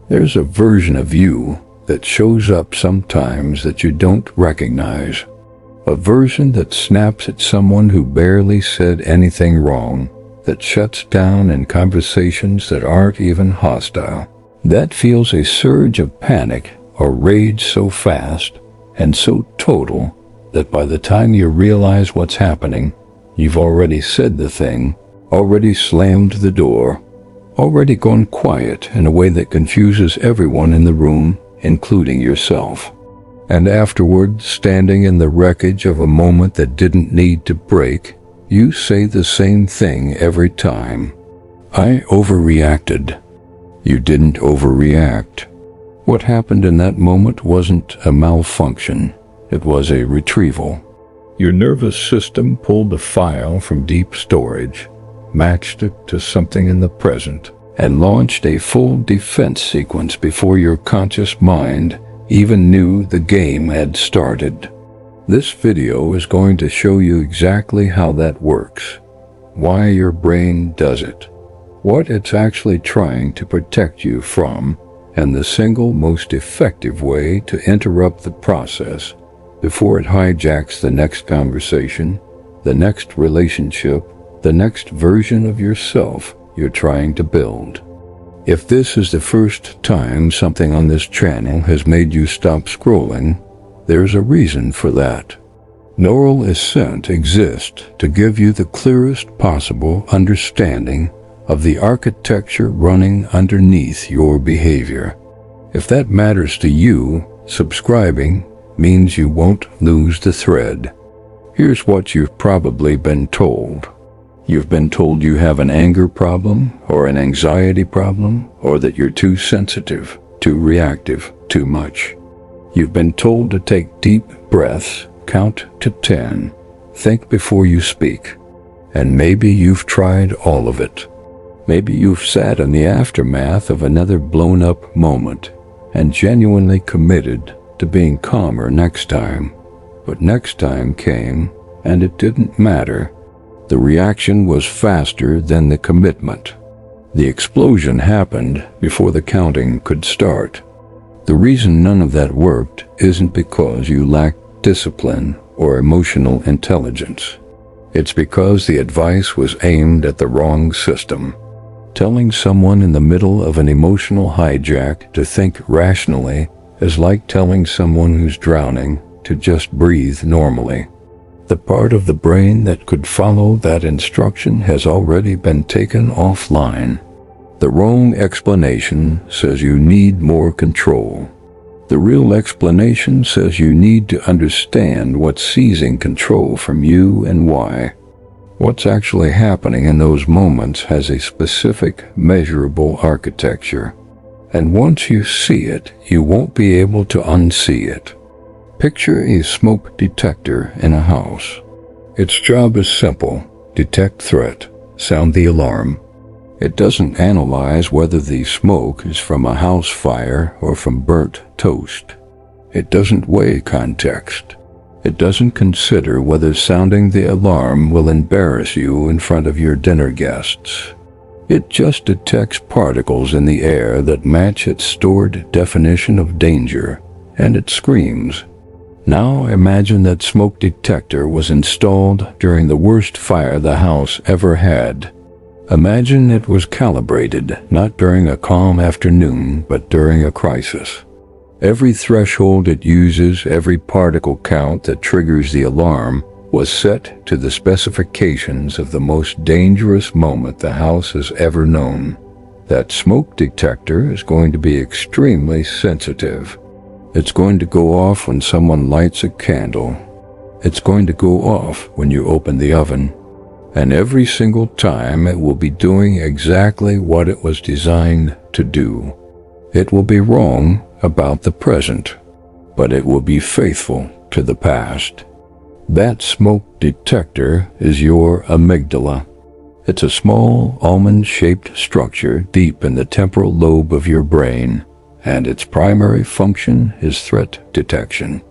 There's a version of you that shows up sometimes that you don't recognize. A version that snaps at someone who barely said anything wrong, that shuts down in conversations that aren't even hostile. That feels a surge of panic or rage so fast and so total that by the time you realize what's happening, you've already said the thing, already slammed the door, already gone quiet in a way that confuses everyone in the room, including yourself. And afterward, standing in the wreckage of a moment that didn't need to break, you say the same thing every time. I overreacted. You didn't overreact. What happened in that moment wasn't a malfunction. It was a retrieval. Your nervous system pulled a file from deep storage, matched it to something in the present, and launched a full defense sequence before your conscious mind even knew the game had started. This video is going to show you exactly how that works, why your brain does it, what it's actually trying to protect you from, and the single most effective way to interrupt the process before it hijacks the next conversation, the next relationship, the next version of yourself you're trying to build. If this is the first time something on this channel has made you stop scrolling, there's a reason for that. Neural Ascent exists to give you the clearest possible understanding of the architecture running underneath your behavior. If that matters to you, subscribing means you won't lose the thread. Here's what you've probably been told. You've been told you have an anger problem or an anxiety problem, or that you're too sensitive, too reactive, too much. You've been told to take deep breaths, count to 10, think before you speak. And maybe you've tried all of it. Maybe you've sat in the aftermath of another blown-up moment and genuinely committed to being calmer next time. But next time came, and it didn't matter. The reaction was faster than the commitment. The explosion happened before the counting could start. The reason none of that worked isn't because you lacked discipline or emotional intelligence. It's because the advice was aimed at the wrong system. Telling someone in the middle of an emotional hijack to think rationally is like telling someone who's drowning to just breathe normally. The part of the brain that could follow that instruction has already been taken offline. The wrong explanation says you need more control. The real explanation says you need to understand what's seizing control from you and why. What's actually happening in those moments has a specific, measurable architecture. And once you see it, you won't be able to unsee it. Picture a smoke detector in a house. Its job is simple: detect threat, sound the alarm. It doesn't analyze whether the smoke is from a house fire or from burnt toast. It doesn't weigh context. It doesn't consider whether sounding the alarm will embarrass you in front of your dinner guests. It just detects particles in the air that match its stored definition of danger, and it screams. Now imagine that smoke detector was installed during the worst fire the house ever had. Imagine it was calibrated not during a calm afternoon, but during a crisis. Every threshold it uses, every particle count that triggers the alarm, was set to the specifications of the most dangerous moment the house has ever known. That smoke detector is going to be extremely sensitive. It's going to go off when someone lights a candle. It's going to go off when you open the oven. And every single time it will be doing exactly what it was designed to do. It will be wrong about the present, but it will be faithful to the past. That smoke detector is your amygdala. It's a small, almond-shaped structure deep in the temporal lobe of your brain, and its primary function is threat detection.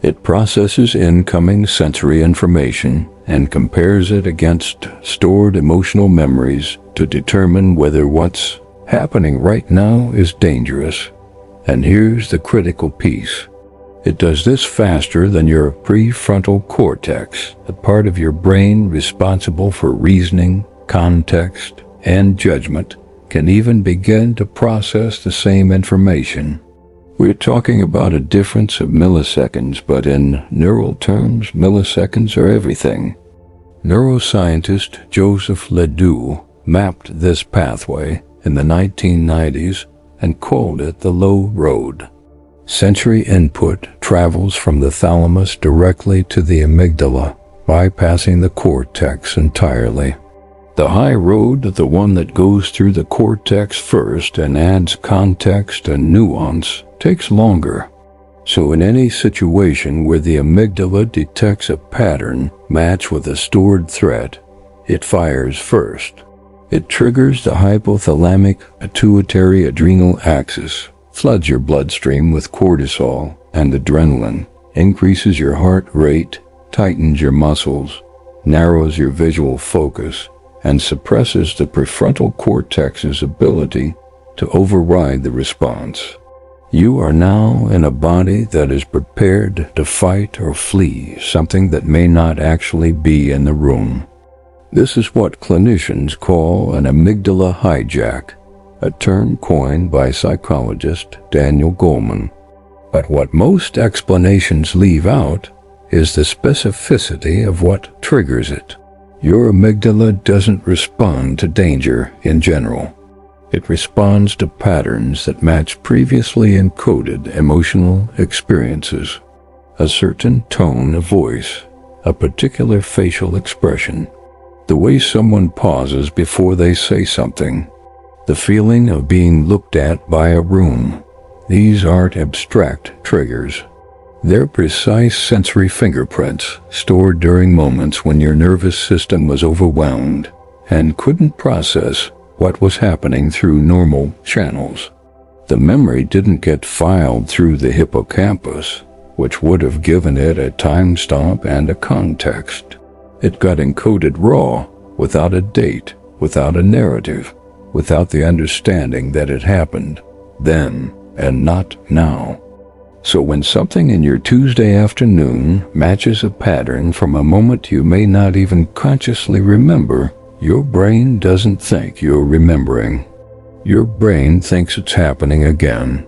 It processes incoming sensory information and compares it against stored emotional memories to determine whether what's happening right now is dangerous. And here's the critical piece. It does this faster than your prefrontal cortex, the part of your brain responsible for reasoning, context, and judgment, can even begin to process the same information. We're talking about a difference of milliseconds, but in neural terms, milliseconds are everything. Neuroscientist Joseph Ledoux mapped this pathway in the 1990s and called it the low road. Sensory input travels from the thalamus directly to the amygdala, bypassing the cortex entirely. The high road, the one that goes through the cortex first and adds context and nuance, takes longer. So in any situation where the amygdala detects a pattern match with a stored threat, it fires first. It triggers the hypothalamic pituitary adrenal axis, floods your bloodstream with cortisol and adrenaline, increases your heart rate, tightens your muscles, narrows your visual focus, and suppresses the prefrontal cortex's ability to override the response. You are now in a body that is prepared to fight or flee something that may not actually be in the room. This is what clinicians call an amygdala hijack, a term coined by psychologist Daniel Goleman. But what most explanations leave out is the specificity of what triggers it. Your amygdala doesn't respond to danger in general. It responds to patterns that match previously encoded emotional experiences, a certain tone of voice, a particular facial expression, the way someone pauses before they say something, the feeling of being looked at by a room. These aren't abstract triggers. They're precise sensory fingerprints stored during moments when your nervous system was overwhelmed and couldn't process what was happening through normal channels. The memory didn't get filed through the hippocampus, which would have given it a timestamp and a context. It got encoded raw, without a date, without a narrative, without the understanding that it happened then and not now. So when something in your Tuesday afternoon matches a pattern from a moment you may not even consciously remember, your brain doesn't think you're remembering. Your brain thinks it's happening again.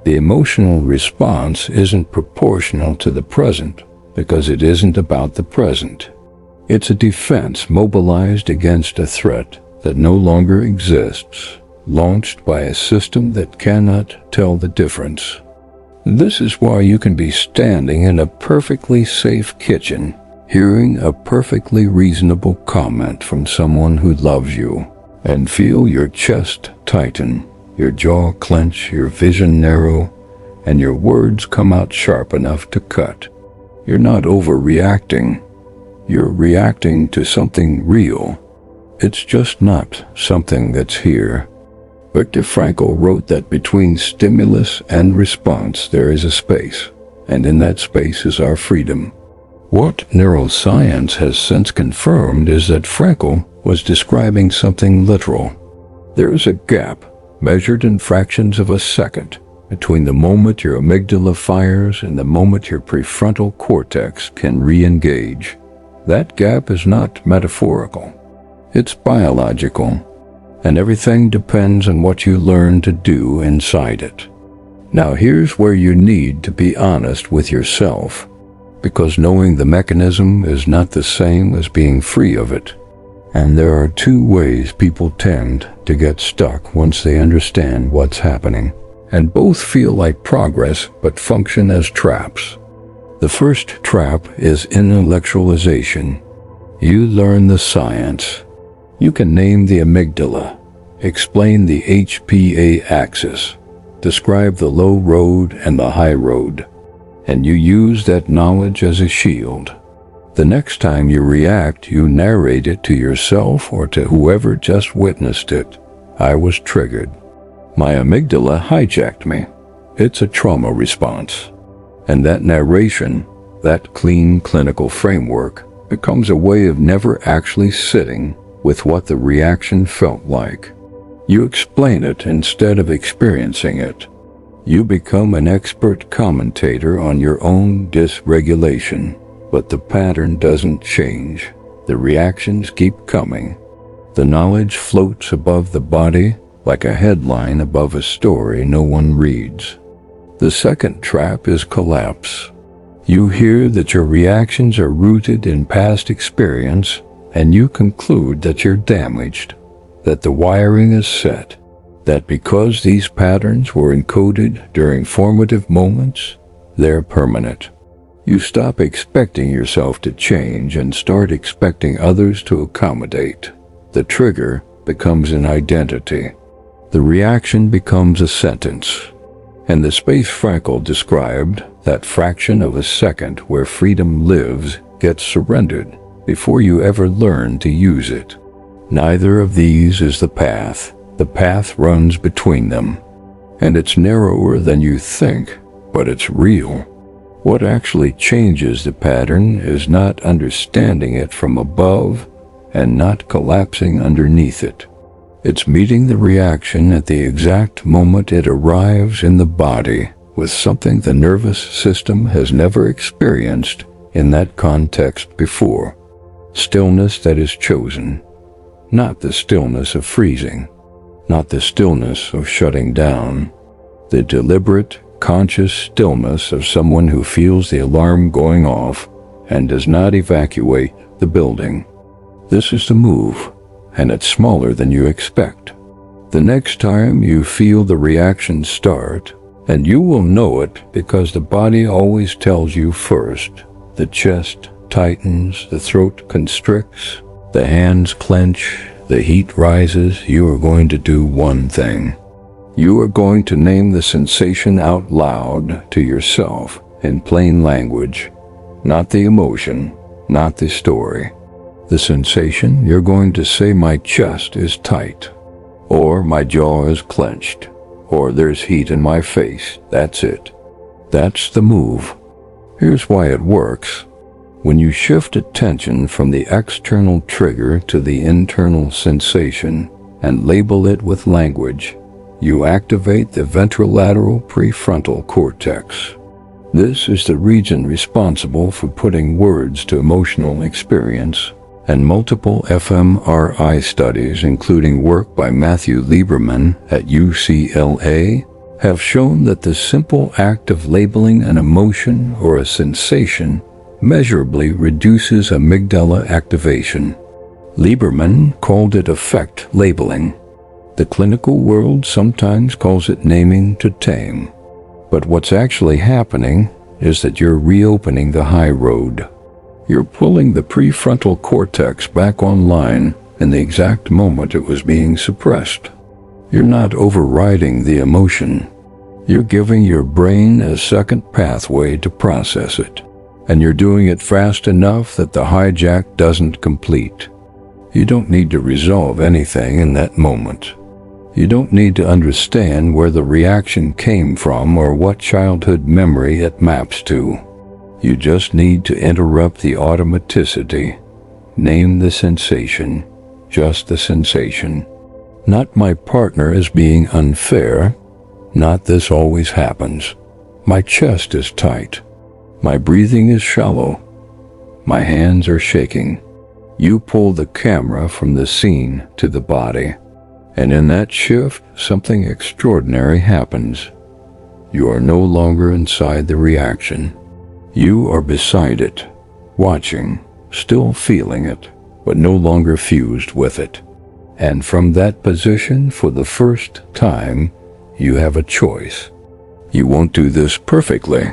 The emotional response isn't proportional to the present because it isn't about the present. It's a defense mobilized against a threat that no longer exists, launched by a system that cannot tell the difference. This is why you can be standing in a perfectly safe kitchen, hearing a perfectly reasonable comment from someone who loves you, and feel your chest tighten, your jaw clench, your vision narrow, and your words come out sharp enough to cut. You're not overreacting. You're reacting to something real. It's just not something that's here. Viktor Frankl wrote that between stimulus and response there is a space, and in that space is our freedom. What neuroscience has since confirmed is that Frankl was describing something literal. There is a gap, measured in fractions of a second, between the moment your amygdala fires and the moment your prefrontal cortex can re-engage. That gap is not metaphorical. It's biological, and everything depends on what you learn to do inside it. Now here's where you need to be honest with yourself, because knowing the mechanism is not the same as being free of it. And there are two ways people tend to get stuck once they understand what's happening, and both feel like progress but function as traps. The first trap is intellectualization. You learn the science. You can name the amygdala, explain the HPA axis, describe the low road and the high road, and you use that knowledge as a shield. The next time you react, you narrate it to yourself or to whoever just witnessed it. I was triggered. My amygdala hijacked me. It's a trauma response. And that narration, that clean clinical framework, becomes a way of never actually sitting with what the reaction felt like. You explain it instead of experiencing it. You become an expert commentator on your own dysregulation, but the pattern doesn't change. The reactions keep coming. The knowledge floats above the body like a headline above a story no one reads. The second trap is collapse. You hear that your reactions are rooted in past experience, and you conclude that you're damaged, that the wiring is set, that because these patterns were encoded during formative moments, they're permanent. You stop expecting yourself to change and start expecting others to accommodate. The trigger becomes an identity. The reaction becomes a sentence. And the space Frankel described, that fraction of a second where freedom lives, gets surrendered before you ever learn to use it. Neither of these is the path. The path runs between them. And it's narrower than you think, but it's real. What actually changes the pattern is not understanding it from above and not collapsing underneath it. It's meeting the reaction at the exact moment it arrives in the body with something the nervous system has never experienced in that context before. Stillness that is chosen, not the stillness of freezing, not the stillness of shutting down, the deliberate, conscious stillness of someone who feels the alarm going off and does not evacuate the building. This is the move, and it's smaller than you expect. The next time you feel the reaction start, and you will know it because the body always tells you first, the chest tightens, the throat constricts, the hands clench, the heat rises, you are going to do one thing. You are going to name the sensation out loud to yourself in plain language, not the emotion, not the story. The sensation, you're going to say, my chest is tight, or my jaw is clenched, or there's heat in my face. That's it. That's the move. Here's why it works. When you shift attention from the external trigger to the internal sensation and label it with language, you activate the ventrolateral prefrontal cortex. This is the region responsible for putting words to emotional experience, and multiple fMRI studies, including work by Matthew Lieberman at UCLA, have shown that the simple act of labeling an emotion or a sensation measurably reduces amygdala activation. Lieberman called it affect labeling. The clinical world sometimes calls it naming to tame. But what's actually happening is that you're reopening the high road. You're pulling the prefrontal cortex back online in the exact moment it was being suppressed. You're not overriding the emotion. You're giving your brain a second pathway to process it. And you're doing it fast enough that the hijack doesn't complete. You don't need to resolve anything in that moment. You don't need to understand where the reaction came from or what childhood memory it maps to. You just need to interrupt the automaticity. Name the sensation, just the sensation. Not my partner is being unfair, not this always happens. My chest is tight. My breathing is shallow. My hands are shaking. You pull the camera from the scene to the body. And in that shift, something extraordinary happens. You are no longer inside the reaction. You are beside it, watching, still feeling it, but no longer fused with it. And from that position, for the first time, you have a choice. You won't do this perfectly.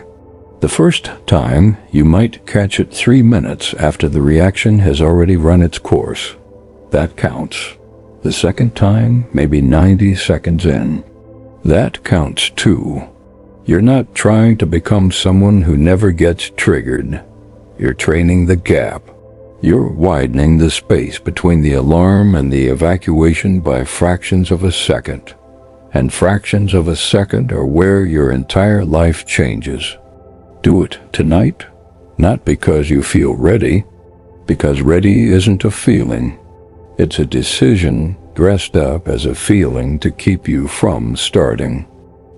The first time, you might catch it 3 minutes after the reaction has already run its course. That counts. The second time, maybe 90 seconds in. That counts too. You're not trying to become someone who never gets triggered. You're training the gap. You're widening the space between the alarm and the evacuation by fractions of a second. And fractions of a second are where your entire life changes. Do it tonight, not because you feel ready, because ready isn't a feeling. It's a decision dressed up as a feeling to keep you from starting.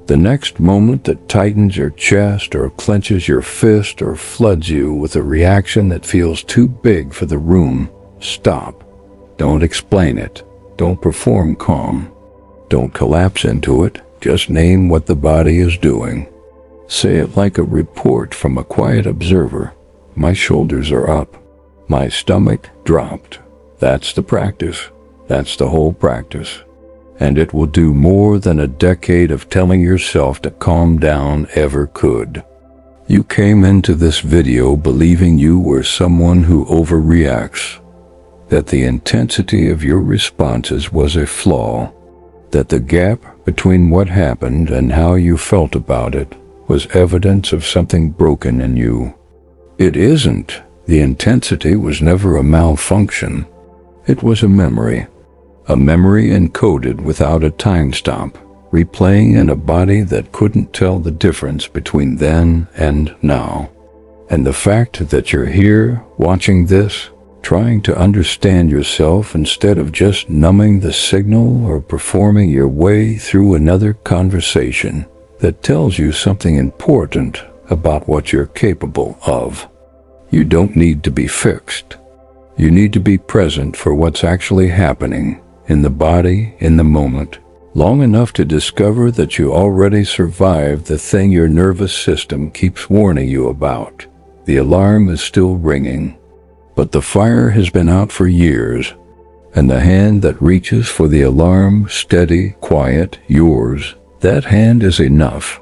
The next moment that tightens your chest or clenches your fist or floods you with a reaction that feels too big for the room, stop. Don't explain it. Don't perform calm. Don't collapse into it. Just name what the body is doing. Say it like a report from a quiet observer. My shoulders are up. My stomach dropped. That's the practice. That's the whole practice. And it will do more than a decade of telling yourself to calm down ever could. You came into this video believing you were someone who overreacts, that the intensity of your responses was a flaw, that the gap between what happened and how you felt about it was evidence of something broken in you. It isn't. The intensity was never a malfunction. It was a memory encoded without a time stop, replaying in a body that couldn't tell the difference between then and now. And the fact that you're here, watching this, trying to understand yourself instead of just numbing the signal or performing your way through another conversation that tells you something important about what you're capable of. You don't need to be fixed. You need to be present for what's actually happening in the body, in the moment, long enough to discover that you already survived the thing your nervous system keeps warning you about. The alarm is still ringing, but the fire has been out for years, and the hand that reaches for the alarm, steady, quiet, yours, that hand is enough.